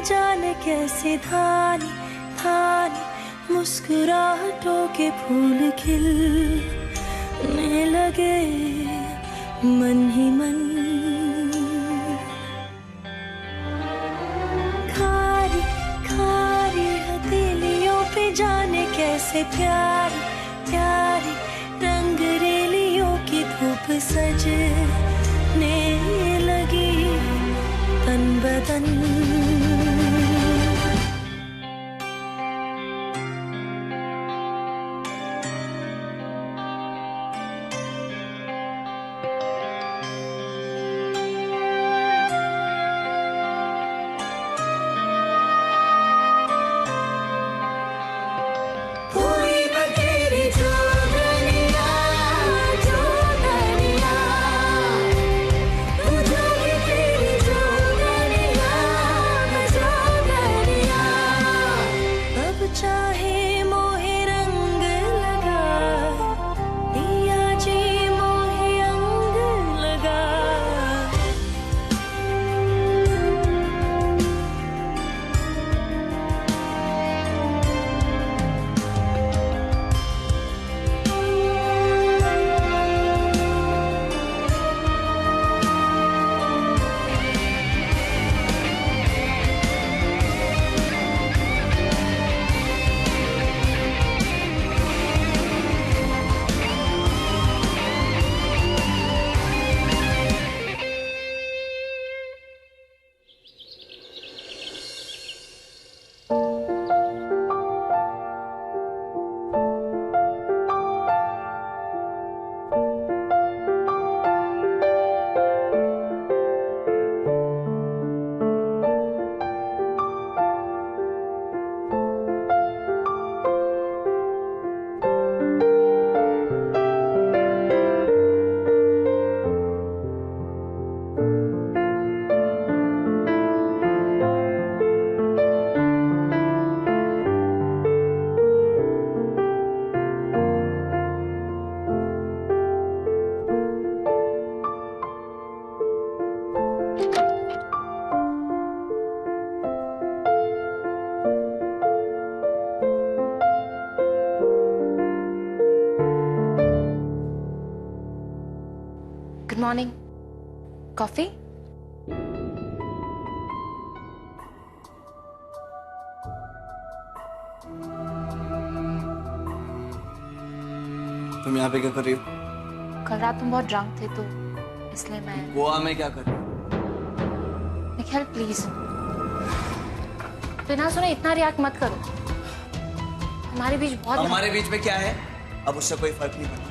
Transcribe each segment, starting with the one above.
जाने कैसे थाने थाने मुस्कुराहटों के फूल खिलने लगे मन ही मन। खारी खारी हथेलियों पे जाने कैसे प्यारी प्यारी रंगरेलियों की धूप सजने लगी तन बदन। Good morning. कॉफी? तुम यहाँ पे क्या कर रही हो? कल रात तुम बहुत ड्रंक थे तो इसलिए मैं। गोवा में क्या कर रही हो? निखिल प्लीज बिना सुने इतना रिएक्ट मत करो। हमारे बीच बहुत। हमारे बीच में क्या है? अब उससे कोई फर्क नहीं पड़ता।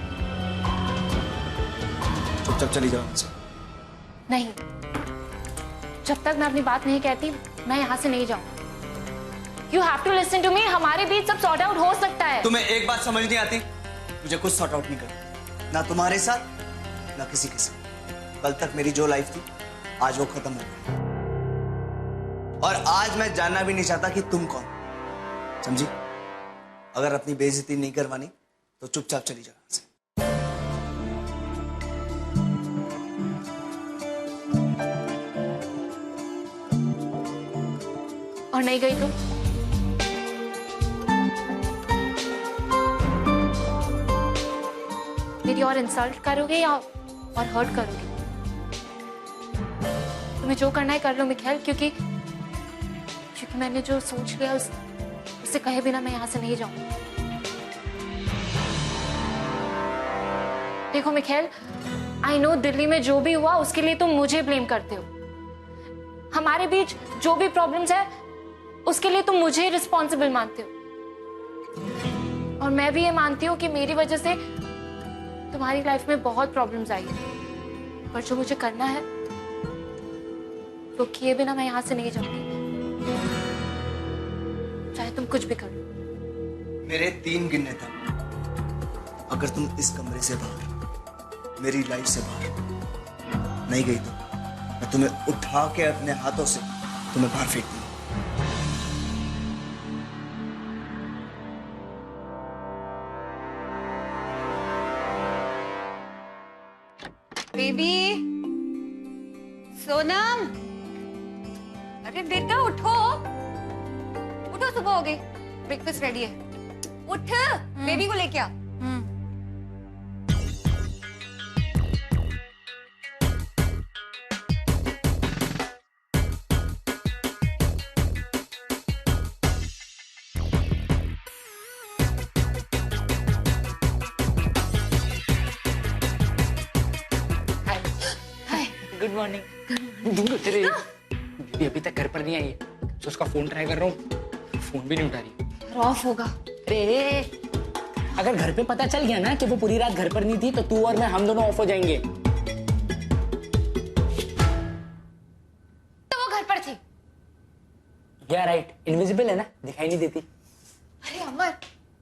चुपचाप चली जाओ हमसे। नहीं, जब तक मैं अपनी बात नहीं कहती मैं यहाँ से नहीं जाऊँ। You have to listen to me। हमारे बीच सब सॉर्ट आउट हो सकता है। तुम्हें एक बात समझ नहीं आती? मुझे कुछ सॉर्ट आउट नहीं करना, ना तुम्हारे साथ ना किसी के साथ। कल तक मेरी जो लाइफ थी आज वो खत्म हो गई, और आज मैं जानना भी नहीं चाहता कि तुम कौन, समझी? अगर अपनी बेइज्जती नहीं करवानी तो चुपचाप चली जाओ यहाँ से। और नहीं गई तो? मेरी और इंसल्ट करोगे या और हर्ट करोगे? तुम्हें जो करना है कर लो मिखाइल, क्योंकि मैंने जो सोच लिया उससे कहे बिना मैं यहाँ से नहीं जाऊंगी। देखो मिखाइल, आई नो दिल्ली में जो भी हुआ उसके लिए तुम मुझे ब्लेम करते हो। हमारे बीच जो भी प्रॉब्लम्स है उसके लिए तुम मुझे रिस्पॉन्सिबल मानते हो, और मैं भी ये मानती हूँ कि मेरी वजह से तुम्हारी लाइफ में बहुत प्रॉब्लम्स आई है, पर जो मुझे करना है वो किए बिना मैं यहाँ से नहीं जाऊंगी, चाहे तुम कुछ भी करो। मेरे 3 गिनने तक अगर तुम इस कमरे से बाहर, मेरी लाइफ से बाहर नहीं गई तो मैं तुम्हें उठा के अपने हाथों से तुम्हें बाहर फेंक दूंगा। बेबी, सोनम, अरे बेटा उठो, उठो, सुबह हो गई, ब्रेकफास्ट रेडी है। उठ, बेबी को लेके आ। Good morning. दूर होते रहिए। बेबी अभी तक घर पर नहीं आई है, तो उसका फोन ट्राई कर रहा हूँ, फोन भी नहीं उठा रही। ऑफ होगा। अरे अगर घर पे पता चल गया ना कि वो पूरी रात घर पर नहीं थी, तो तू और मैं हम दोनों ऑफ हो जाएंगे। तो वो घर पर थी। या राइट, इनविजिबल है ना, दिखाई नहीं देती। अरे अमर,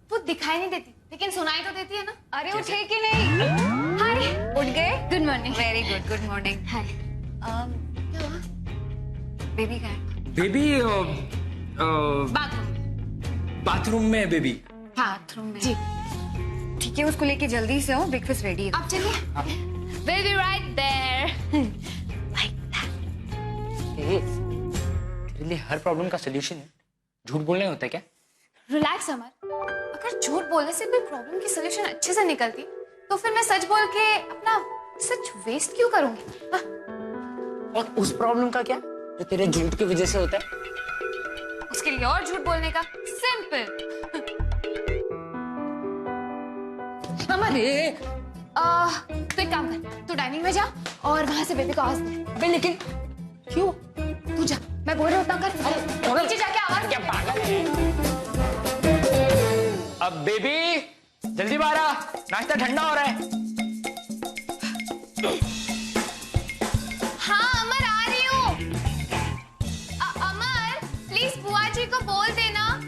वो दिखाई नहीं देती लेकिन सुनाई तो देती है ना। अरे उठे कि नहीं? हाय, उठ गए? Good morning. Very good, good morning. Hi. क्या हुआ? बेबी कहाँ है? Baby bathroom. बाथरूम में है बेबी। बाथरूम में। जी। ठीक है, उसको लेके जल्दी से आओ, ब्रेकफास्ट रेडी है। आप चलिए। We'll be right there. तेरे लिए हर प्रॉब्लम का सोल्यूशन झूठ बोलना होता है क्या? रिलैक्स अमर, अगर झूठ बोलने से कोई प्रॉब्लम की सोल्यूशन अच्छे से निकलती तो फिर मैं सच बोल के अपना सच वेस्ट क्यों करूंगी? हाँ? और उस प्रॉब्लम का क्या जो तेरे झूठ की वजह से होता है? उसके लिए और झूठ बोलने का सिंपल। अमर, तो एक काम कर, तू डाइनिंग में जा और वहां से बेबी को आवाज दे। अबे लेकिन क्यों? तू जा, मैं बोल रहा हूँ उतना कर। नीचे जाके आवाज क्या पागल है? अब बेबी जल्दी बाहर आ, नाश्ता ठंडा हो रहा है। हाँ अमर, आ रही हूँ। अमर प्लीज बुआ जी को बोल देना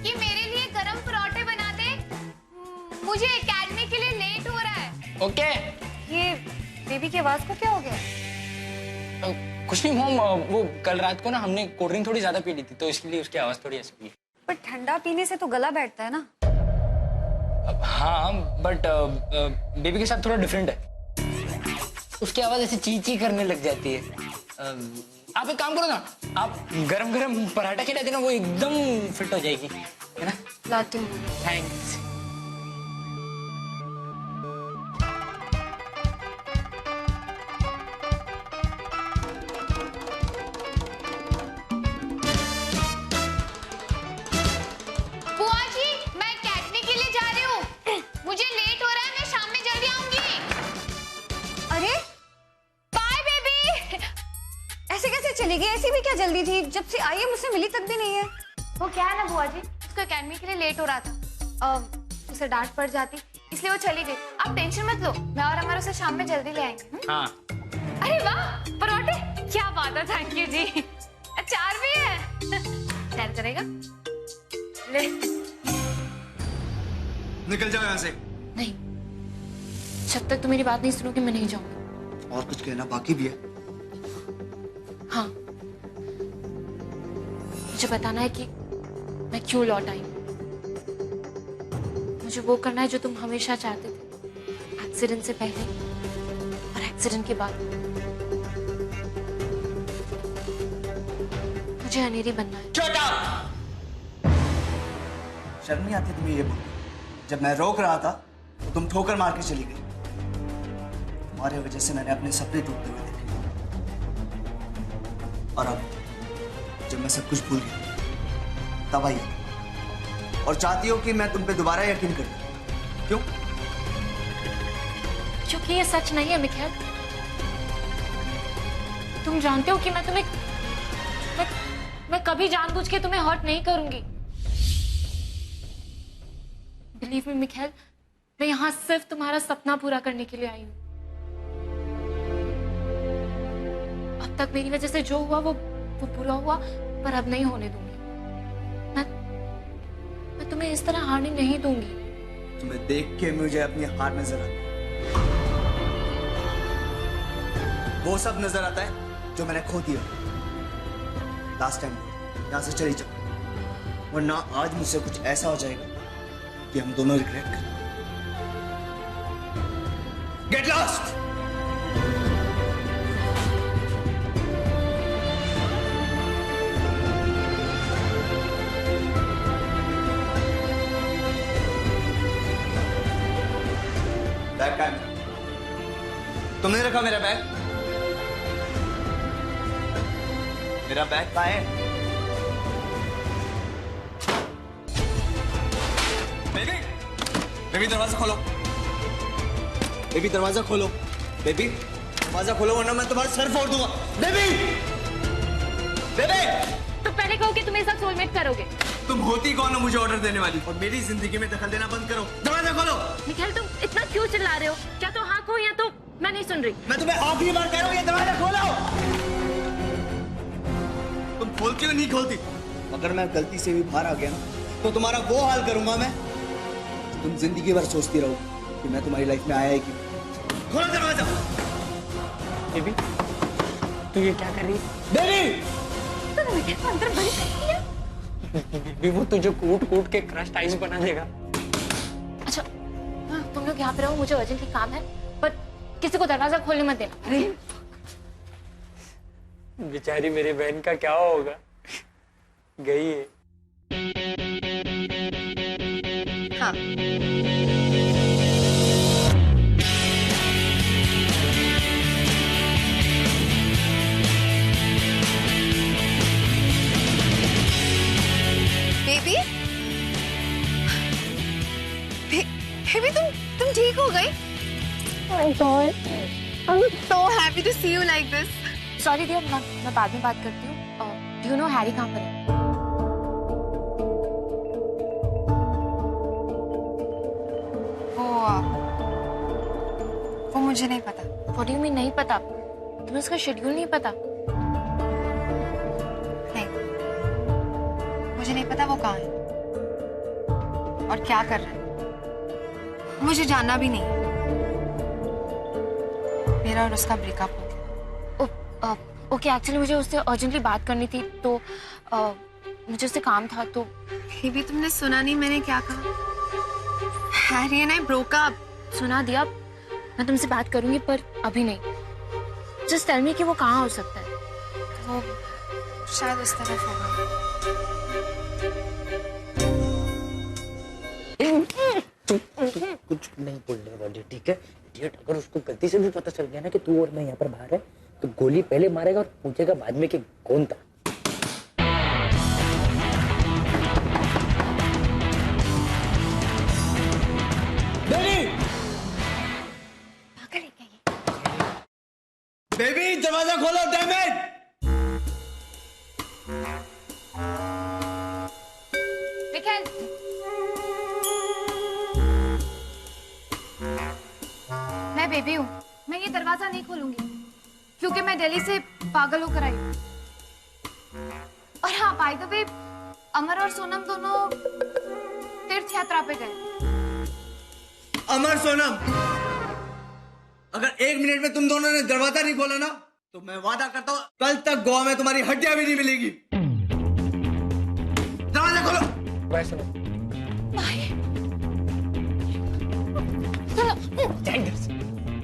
कि मेरे लिए गरम पराठे बना दे, मुझे एकेडमी के लिए लेट हो रहा है। ओके। ये बेबी की आवाज को क्या हो गया? कुछ नहीं मॉम, वो कल रात को ना हमने कोल्ड ड्रिंक थोड़ी ज्यादा पी ली थी, तो इसके लिए उसकी आवाज थोड़ी ऐसी हुई है। पर ठंडा पीने से तो गला बैठता है ना। हाँ बट बेबी के साथ थोड़ा डिफरेंट है, उसकी आवाज ऐसे ची ची करने लग जाती है। आप एक काम करो ना, आप गरम गरम पराठा खिला देना, वो एकदम फिट हो जाएगी, है ना? लाती हूँ। थैंक्स। बुआ जी, मैं एकेडमी के लिए जा रही हूँ, मुझे लेट हो रहा है, मैं शाम में जल्दी आऊंगी। अरे बाय बेबी। ऐसे कैसे चली गई? ऐसी भी क्या जल्दी थी? जब से आई है मुझसे मिली तक भी नहीं है। वो क्या है ना बुआ जी, उसको एकेडमी के लिए लेट हो रहा था, उसे डांट पड़ जाती इसलिए वो चली गई। आप टेंशन मत लो, मैं और अमर उसे शाम में जल्दी ले आएंगे। हाँ। अरे वाह पराठे, क्या बात है, थैंक यू जी। अचार भी है, शेयर करेगा? ले। निकल जाओ यहाँ से। नहीं, जब तक तुम मेरी बात नहीं सुनोगे मैं नहीं जाऊंगी। और कुछ कहना बाकी भी है? हाँ, मुझे बताना है कि मैं क्यों लौट आई। मुझे वो करना है जो तुम हमेशा चाहते थे, एक्सीडेंट से पहले और एक्सीडेंट के बाद। मुझे अनेरी बनना है। छोटा शर्म नहीं आती तुम्हें ये बोल? जब मैं रोक रहा था तो तुम ठोकर मार के चली गई। तुम्हारे वजह से मैंने अपने सपने टूटते हुए देखे, और अब जब मैं सब कुछ भूल गया तब आई और चाहती हो कि मैं तुम पे दोबारा यकीन करूं। क्यों? क्योंकि ये सच नहीं है मिखाइल। तुम जानते हो कि मैं कभी जानबूझ के तुम्हें हर्ट नहीं करूंगी। बिलीव मी मिखाइल, मैं यहाँ सिर्फ तुम्हारा सपना पूरा करने के लिए आई हूँ। अब तक मेरी वजह से जो हुआ वो पूरा हुआ, पर अब नहीं होने दूंगी। मैं तुम्हें इस तरह हारने नहीं दूंगी। तुम्हें देख के मुझे अपनी हार नजर आती है। वो सब नजर आता है जो मैंने खो दिया लास्ट टाइम। यहां से चली जाओ, वरना आज मुझसे कुछ ऐसा हो जाएगा कि हम दोनों रिग्रेट करें। Get lost. तुमने रखा मेरा बैग? मेरा बैग कहाँ है? बेबी, बेबी दरवाजा खोलो। बेबी दरवाजा खोलो। बेबी दरवाजा खोलो वरना मैं तुम्हारा सर फोड़ दूंगा। Baby, baby. तो पहले कहो कि तुम मेरे साथ सोलमेट करोगे। तुम होती कौन हो मुझे ऑर्डर देने वाली? और मेरी जिंदगी में दखल देना बंद करो। दरवाजा खोलो। निखिल तुम इतना क्यों चिल्ला रहे हो? क्या तो हाँ कहो या तो मैं नहीं सुन रही। मैं तुम्हें आखिरी बार कह रहा हूँ ये दरवाजा खोलो। तुम खोलती हो नहीं खोलती? अगर मैं गलती से भी बाहर आ गया ना तो तुम्हारा वो हाल करूंगा मैं। तुम जिंदगी भर सोचती रहो कि मैं तुम्हारी लाइफ में आया है कि। खोलो दरवाजा। बेबी तू ये क्या कर रही है? बेबी तूने मुझे अंदर बंद कर दिया। बेबी वो तुझे कूट कूट के क्रश्ड आइस बना देगा। अच्छा हाँ, तुम लोग यहाँ पे रहो, मुझे अर्जेंटली काम है, पर किसी को दरवाजा खोलने मत देना। अरे बेचारी मेरी बहन का क्या होगा? गई है। हाँ बेबी, बेबी तुम ठीक हो गई? Oh my God, I'm so happy to see you like this. Sorry dear, मैं बाद में बात करती हूँ। डू यू नो हैरी कहाँ पर है? वो मुझे नहीं पता। What do you mean नहीं पता? तुम्हें उसका शेड्यूल नहीं पता? नहीं, मुझे नहीं पता वो कहाँ है और क्या कर रहा है। मुझे जानना भी नहीं। मेरा और उसका ब्रेकअप हो गया। ओके, एक्चुअली मुझे उससे अर्जेंटली बात करनी थी, तो मुझे उससे काम था। तो बेबी तुमने सुना नहीं मैंने क्या कहा? Harry and I broke up. सुना दिया, मैं तुमसे बात करूंगी पर अभी नहीं। जस्ट टेल मी कि वो कहाँ हो सकता है। वो शायद उस तरफ होगा। कुछ नहीं बोलने वाली, ठीक है? इडियट, अगर उसको गलती से भी पता चल गया ना कि तू और मैं यहाँ पर बाहर है तो गोली पहले मारेगा और पूछेगा बाद में कि कौन था। बेबी दरवाजा खोलो, डैम इट। निखिल, मैं बेबी हूँ। मैं ये दरवाजा नहीं खोलूंगी क्योंकि मैं दिल्ली से पागल होकर आई हूँ। और हाँ, बाय द वे, अमर और सोनम दोनों तीर्थ यात्रा पे गए। अमर सोनम, अगर 1 मिनट में तुम दोनों ने दरवाजा नहीं खोला ना तो मैं वादा करता हूँ कल तक गोवा में तुम्हारी हड्डियां भी नहीं मिलेगी। दरवाजा खोलो। वैसे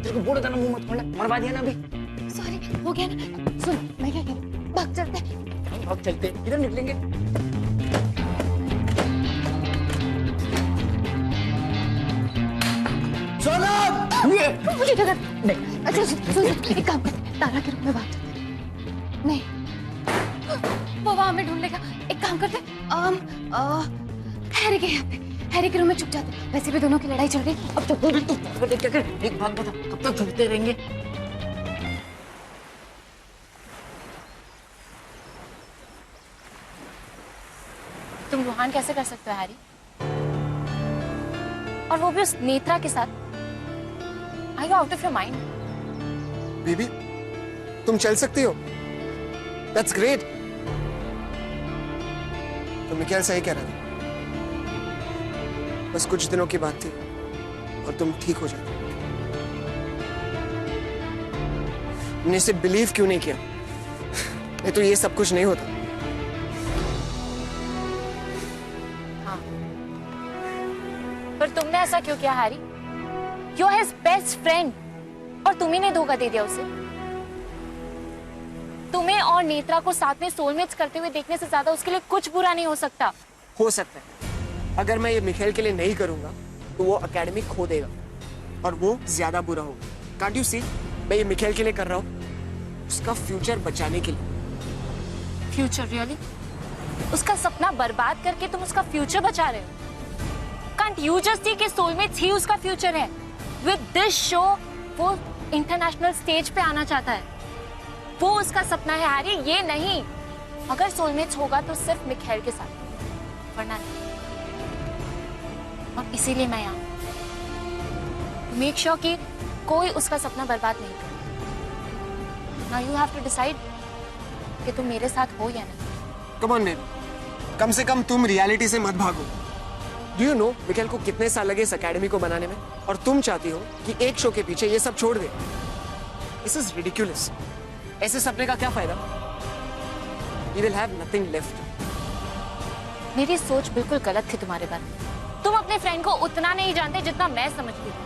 तेरे को बोला था ना मुंह मत खोलना, मरवा दिया ना अभी। सॉरी, हो गया ना। सुन, मैं क्या कह रही हूँ, भाग चलते हैं। भाग चलते, इधर निकलेंगे। सोनम, मुझे डर नहीं। अच्छा सुन, एक काम कर, तारा के रूम में भाग चलते हैं। नहीं, वो वहां में ढूंढ लेगा। एक काम करते, हैरी के यहाँ पे, हैरी के रूम में छुप जाते। वैसे भी दोनों की लड़ाई चल रही। अब तो क्या कर, एक बात बता, कब तक छुपते रहेंगे? तुम रूहान कैसे कर सकते हो हैरी? और वो भी उस नेत्रा के साथ। Are you out of your mind? Baby तुम चल सकती हो, दैट्स ग्रेट। तो मिकाएल सही कह रहा था, बस कुछ दिनों की बात थी और तुम ठीक हो जाते। तुमने इसे बिलीव क्यों नहीं किया? नहीं तो ये सब कुछ नहीं होता। हाँ, पर तुमने ऐसा क्यों किया Harry? You are his best friend, और तुम्ही ने धोखा दे दिया उसे। तुम्हें और नेत्रा को साथ में सोलमेट्स करते हुए देखने से ज्यादा उसके लिए कुछ बुरा नहीं हो सकता। हो सकता है, अगर मैं ये मिकाएल के लिए नहीं करूंगा तो वो एकेडमी खो देगा और वो ज्यादा बुरा होगा। Can't you see? मैं ये मिखेल के लिए कर रहा हूँ, उसका फ्यूचर बचाने के लिए। Future really? उसका सपना बर्बाद करके तुम उसका फ्यूचर बचा रहे हो? Can't you just see कि सोलमेट्स ही उसका फ्यूचर है? With this show वो इंटरनेशनल स्टेज पे आना चाहता है, वो उसका सपना है हैरी, ये नहीं। अगर सोलमेट्स होगा तो सिर्फ मिखेल के साथ, वरना नहीं। और इसीलिए मैं यहाँ मेक श्योर कि कोई उसका सपना बर्बाद नहीं करे। Now you have to decide कि तुम मेरे साथ हो या नहीं। कम ऑन नेम, कम से कम तुम रियलिटी से मत भागो। डू यू नो मिखेल को कितने साल लगे इस एकेडमी को बनाने में, और तुम चाहती हो कि एक शो के पीछे ये सब छोड़ दे। This is ridiculous. ऐसे सपने का क्या फायदा? You will have nothing left. मेरी सोच बिल्कुल गलत थी तुम्हारे बारे में। तुम अपने फ्रेंड को उतना नहीं जानते जितना मैं समझती हूँ।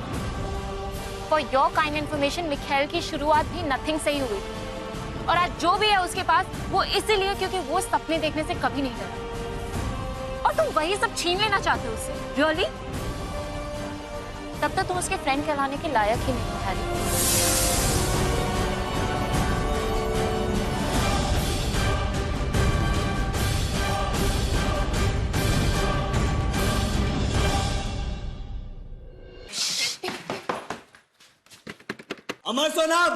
For your kind information, Michelle की शुरुआत भी नथिंग से ही हुई थी, और आज जो भी है उसके पास वो इसीलिए क्योंकि वो सपने देखने से कभी नहीं डरा, और तुम वही सब छीन लेना चाहते हो उससे। रियली? तब तक तुम उसके फ्रेंड कहलाने के लायक ही नहीं हो हैरी। अमर सोनम,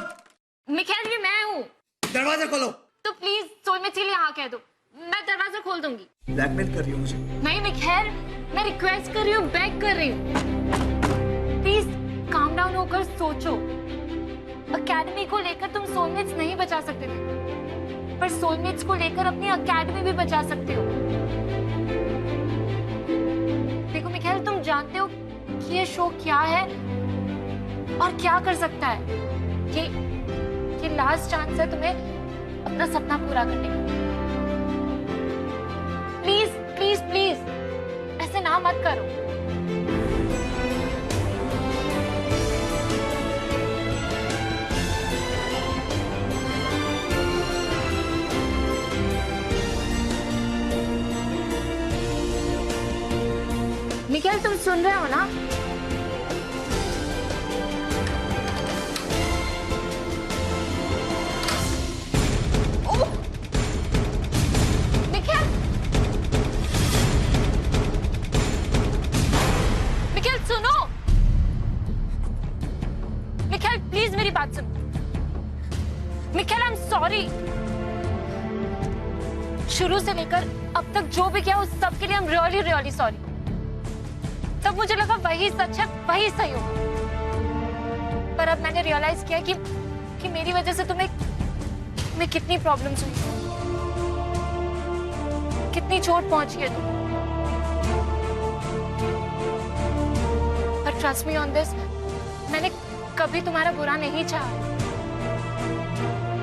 मिखेल भी मैं हूँ। दरवाजा खोलो। तो प्लीज सोलमेट्स के लिए हाँ कह दो, मैं दरवाजा खोल दूंगी। ब्लैकमेल कर रही हो मुझे? नहीं मिखेल, मैं रिक्वेस्ट कर रही हूँ, बेग कर रही हूँ। प्लीज काम डाउन होकर सोचो। एकेडमी को लेकर तुम सोलमेट्स नहीं बचा सकते थे, पर सोलमेट्स को लेकर अपनी एकेडमी भी बचा सकते हो। देखो मिखेल, तुम जानते हो कि ये शो क्या है और क्या कर सकता है। ये लास्ट चांस है तुम्हें अपना सपना पूरा करने का। प्लीज प्लीज प्लीज ऐसे ना मत करो। मिखेल, तुम सुन रहे हो ना? बात सुन मिखेल, आई एम सॉरी। शुरू से लेकर अब तक जो भी किया उस सब के लिए I am really really sorry. तब मुझे लगा वही सच है, वही सही हो, पर अब मैंने रियलाइज किया कि मेरी वजह से तुम्हें कितनी प्रॉब्लम्स हुई, कितनी चोट पहुंची है तुम। पर ट्रस्ट मी ऑन दिस, मैंने कभी तुम्हारा बुरा नहीं चाहा,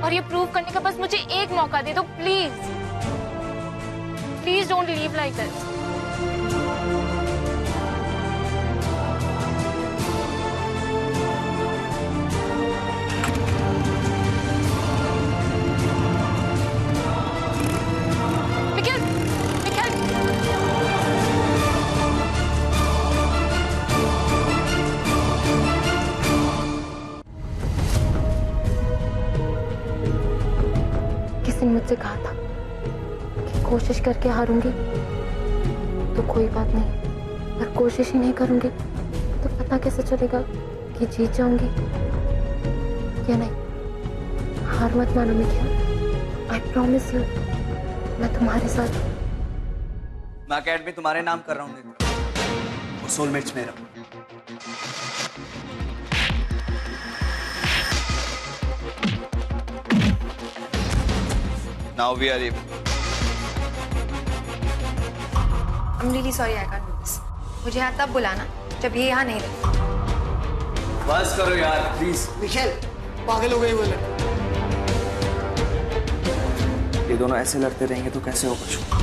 और ये प्रूव करने का बस मुझे एक मौका दे दो please. Please don't leave like this. मुझसे कहा था कि कोशिश करके हारूंगी तो कोई बात नहीं, पर कोशिश ही नहीं करूंगी तो पता कैसे चलेगा कि जीत जाऊंगी या नहीं। हार मत मानो मिखेल, आई प्रॉमिस यू, मैं तुम्हारे साथ। मैं एकेडमी तुम्हारे नाम कर रहा हूँ, वो सोलमेट्स मेरा। Now we are able. I'm really sorry I can't do this. मुझे यहाँ तब बुलाना जब ये यहाँ नहीं रहे। बस करो यार प्लीज। मिखेल, पागल हो गई वो लड़की। ये दोनों ऐसे लड़ते रहेंगे तो कैसे होगा शो?